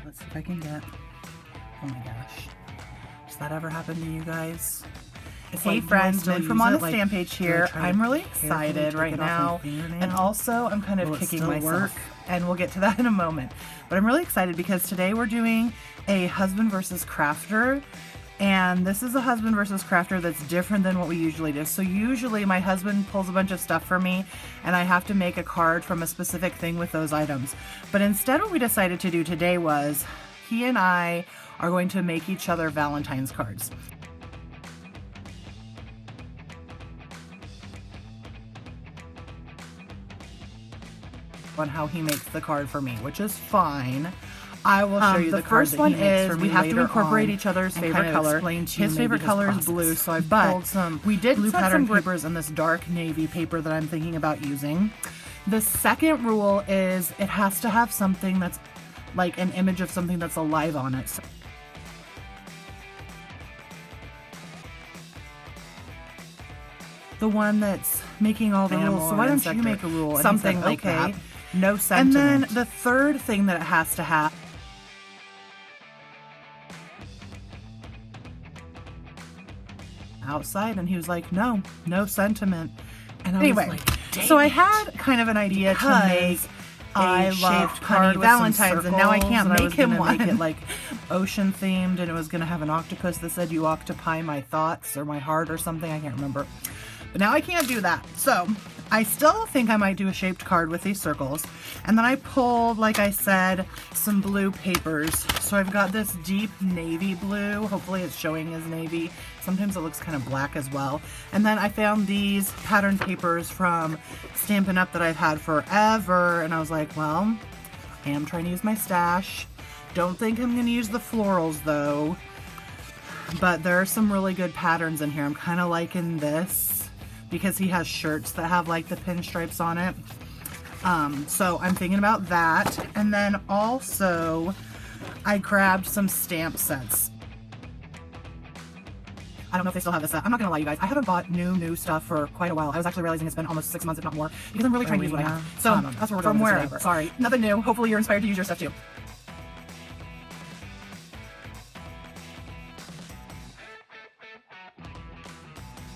let's see if I can get, oh my gosh. Does that ever happen to you guys? It's hey friends, Lynn from On the Stamp Page here. I'm really excited right now, and also I'm kind of kicking myself, and we'll get to that in a moment. But I'm really excited because today we're doing a husband versus crafter, and this is a husband versus crafter that's different than what we usually do. So usually my husband pulls a bunch of stuff for me, and I have to make a card from a specific thing with those items. But instead what we decided to do today was he and I are going to make each other Valentine's cards. On how he makes the card for me, which is fine. I will show you the first one is we have to incorporate each other's favorite color. His favorite color is blue, so I've pulled some blue pattern papers and this dark navy paper that I'm thinking about using. The second rule is it has to have something that's like an image of something that's alive on it. So the one that's making all the rules. So why don't you make a rule? Something like that. No sentiment. And then the third thing that it has to have outside, and he was like, no sentiment. And I was like, so I had kind of an idea to make a shaped card with Valentine's, and now I can't make him one. Make it like ocean themed, and it was going to have an octopus that said, "You octopi my thoughts," or my heart, or something. I can't remember. But now I can't do that. So I still think I might do a shaped card with these circles. And then I pulled, like I said, some blue papers. So I've got this deep navy blue. Hopefully it's showing as navy. Sometimes it looks kind of black as well. And then I found these pattern papers from Stampin' Up! That I've had forever. And I was like, well, I am trying to use my stash. Don't think I'm going to use the florals though. But there are some really good patterns in here. I'm kind of liking this, because he has shirts that have like the pinstripes on it. So I'm thinking about that. And then also I grabbed some stamp sets. I don't know if they still have this set. I'm not gonna lie, you guys, I haven't bought new stuff for quite a while. I was actually realizing it's been almost 6 months, if not more, because I'm really trying to use what I have. So that's what we're doing today. Sorry, nothing new. Hopefully you're inspired to use your stuff too.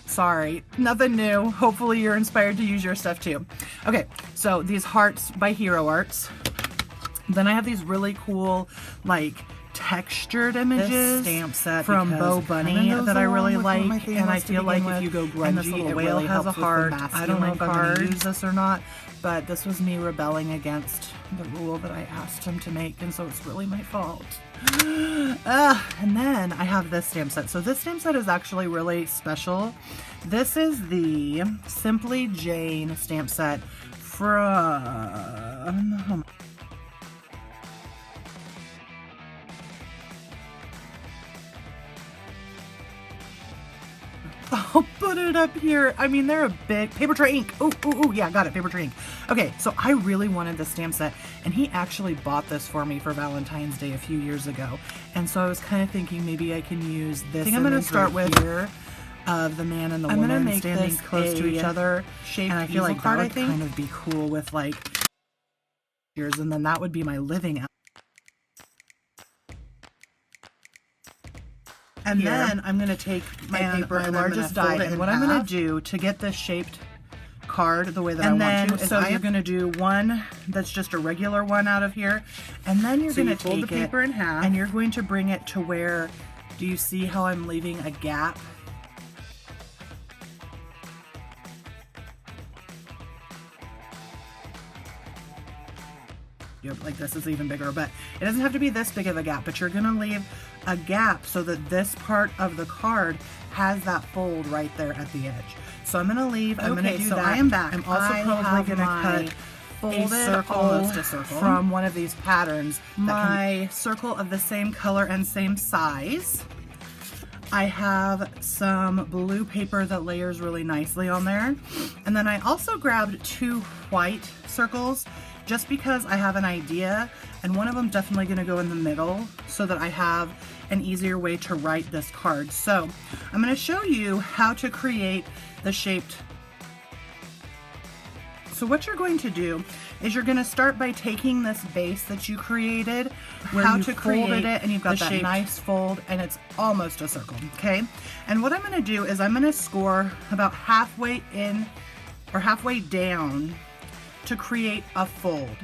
Sorry, nothing new. Hopefully you're inspired to use your stuff too. Okay, so these hearts by Hero Arts. Then I have these really cool, like, textured images stamp set from Bo Bunny that I really like, and I feel like if you go grungy, it really has a heart. I don't know if I'm going to use this or not, but this was me rebelling against the rule that I asked him to make, and so it's really my fault. And then I have this stamp set. So this stamp set is actually really special. This is the Simply Jane stamp set from... I'll put it up here. I mean, they're a big paper tray ink. Oh, yeah, got it. Paper tray ink. Okay, so I really wanted this stamp set, and he actually bought this for me for Valentine's Day a few years ago. And so I was kind of thinking maybe I can use this. I think I'm going to start with here of the man and the woman standing close to each other. And I feel like that would kind of be cool with like yours, and then that would be my living out. And then I'm going to take my paper, my largest die, and what I'm going to do to get this shaped card the way that I want to is you're going to do one that's just a regular one out of here, and then you're going to fold the paper in half, and you're going to bring it to where, do you see how I'm leaving a gap? Like this is even bigger, but it doesn't have to be this big of a gap, but you're going to leave a gap so that this part of the card has that fold right there at the edge. So I'm going to leave, I'm going to do that. I am back. I'm also probably going to cut a circle from one of these patterns. My circle of the same color and same size. I have some blue paper that layers really nicely on there. And then I also grabbed 2 white circles just because I have an idea, and one of them definitely going to go in the middle so that I have an easier way to write this card. So I'm going to show you how to create the shaped. So what you're going to do is you're going to start by taking this base that you created, where you folded it, and you've got that nice fold, and it's almost a circle, okay? And what I'm going to do is I'm going to score about halfway in or halfway down to create a fold.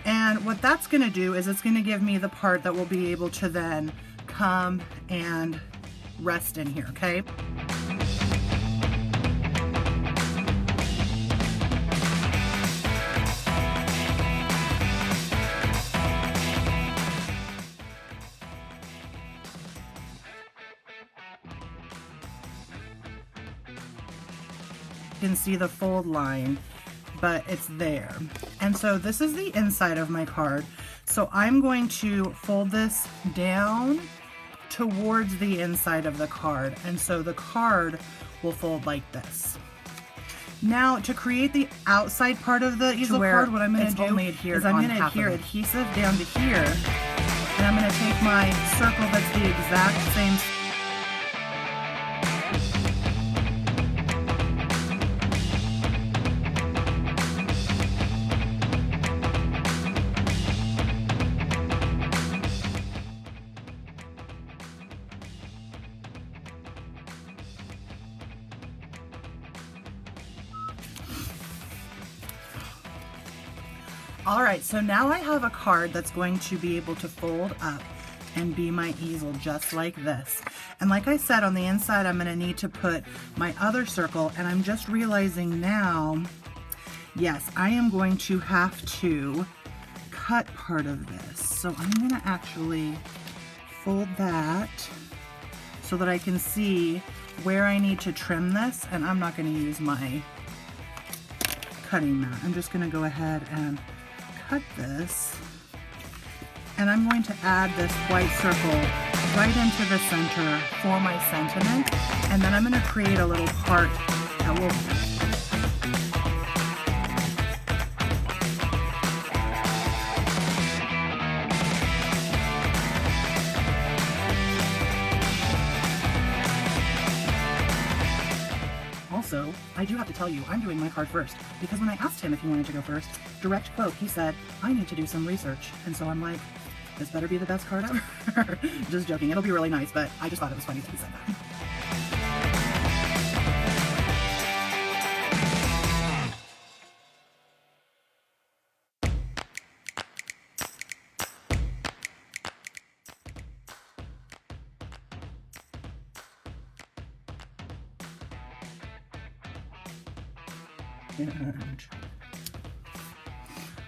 And what that's going to do is it's going to give me the part that will be able to then come and rest in here, okay? You can see the fold line, but it's there. And so this is the inside of my card. So I'm going to fold this down towards the inside of the card. And so the card will fold like this. Now to create the outside part of the easel card, what I'm going to do is I'm going to adhere adhesive down to here. And I'm going to take my circle that's the exact same. All right, so now I have a card that's going to be able to fold up and be my easel just like this. And like I said, on the inside, I'm gonna need to put my other circle, and I'm just realizing now, yes, I am going to have to cut part of this. So I'm gonna actually fold that so that I can see where I need to trim this, and I'm not gonna use my cutting mat. I'm just gonna go ahead and cut this, and I'm going to add this white circle right into the center for my sentiment, and then I'm going to create a little part that will also, I do have to tell you, I'm doing my card first, because when I asked him if he wanted to go first, direct quote, he said, I need to do some research. And so I'm like, this better be the best card ever. Just joking, it'll be really nice, but I just thought it was funny that he said that.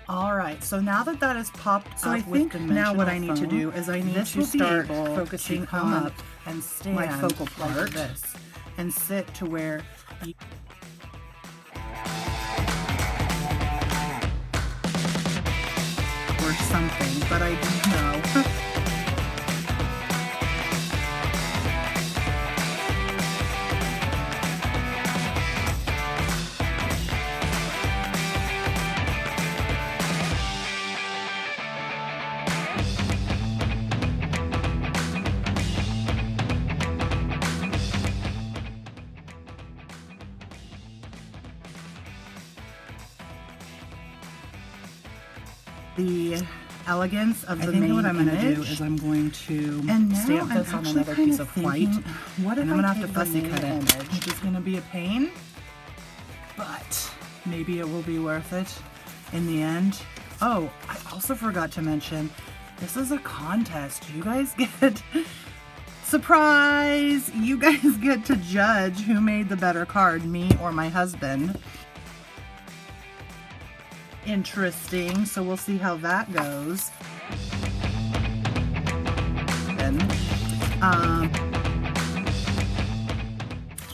All right, so now that that is popped up with dimensional now what I need to do is I need to start focusing on up and stand my focal part like this and sit to where you or something, but I don't know. The elegance of the main what I'm going to do is I'm going to stamp this on another piece of white, and I'm going to have to fussy cut it, which is going to be a pain, but maybe it will be worth it in the end. Oh, I also forgot to mention, this is a contest. You guys get, surprise, you guys get to judge who made the better card, me or my husband. Interesting, so we'll see how that goes.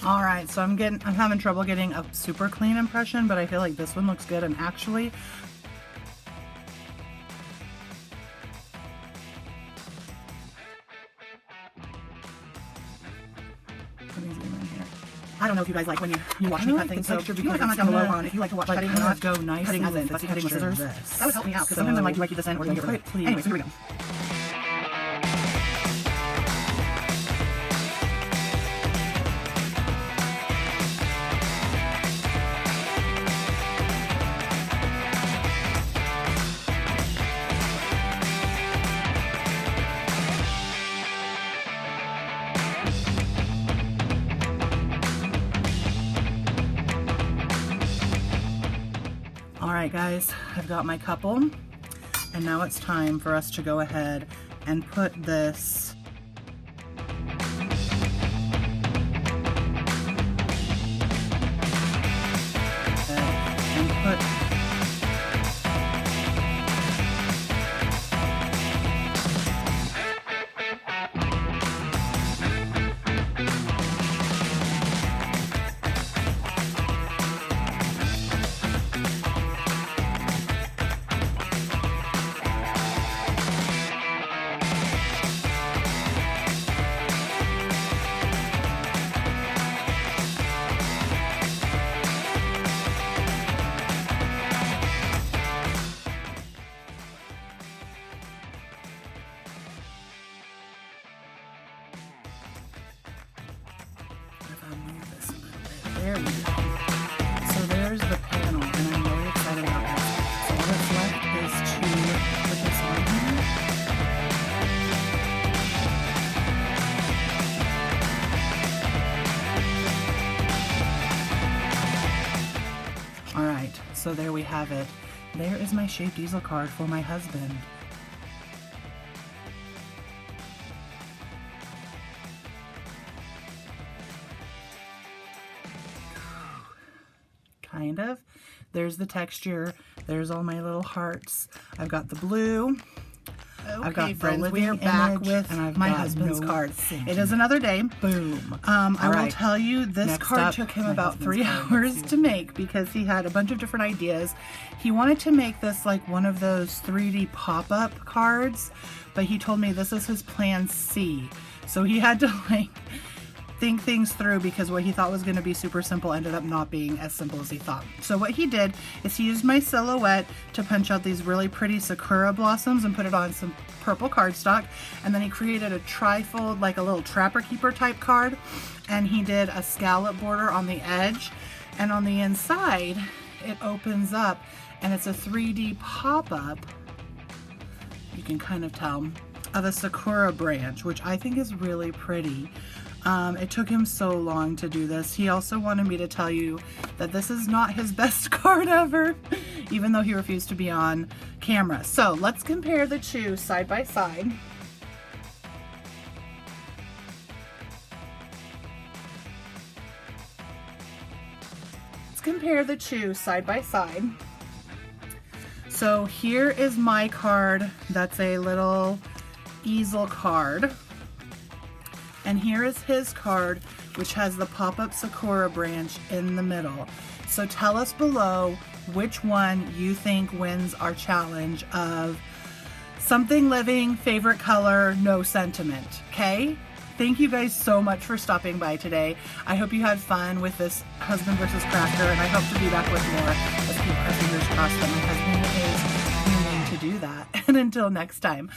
All right, so I'm having trouble getting a super clean impression, but I feel like this one looks good. And actually, I don't know if you guys like when you watch me cut things, so you can comment down below on if you like to watch cutting or not. Go nice cutting as in cutting with scissors. That would help me out, because sometimes I'm like, do I keep this in or do I get rid of it? Anyway, so here we go. right, guys, I've got my couple, and now it's time for us to go ahead and put this there we go. So there's the panel, and I'm really excited about this. So all that's left is to put this on here. All right, so there we have it. There is my shaped easel card for my husband. Kind of. There's the texture. There's all my little hearts. I've got the blue. Okay, I've got friends, the living image, with and I've my husband's card. It is another day. Boom. I will tell you, this card took him about 3 hours to make because he had a bunch of different ideas. He wanted to make this like one of those 3D pop-up cards, but he told me this is his plan C. So he had to like think things through because what he thought was going to be super simple ended up not being as simple as he thought. So what he did is he used my silhouette to punch out these really pretty sakura blossoms and put it on some purple cardstock, and then he created a trifold, like a little trapper keeper type card, and he did a scallop border on the edge, and on the inside it opens up and it's a 3D pop-up, you can kind of tell, of a sakura branch, which I think is really pretty. It took him so long to do this. He also wanted me to tell you that this is not his best card ever, even though he refused to be on camera. So let's compare the two side by side. Let's compare the two side by side. So here is my card. That's a little easel card. And here is his card, which has the pop-up sakura branch in the middle. So tell us below which one you think wins our challenge of something living, favorite color, no sentiment, okay? Thank you guys so much for stopping by today. I hope you had fun with this husband versus crafter, and I hope to be back with more. Let's keep our fingers crossed that my husband is willing to do that. And until next time.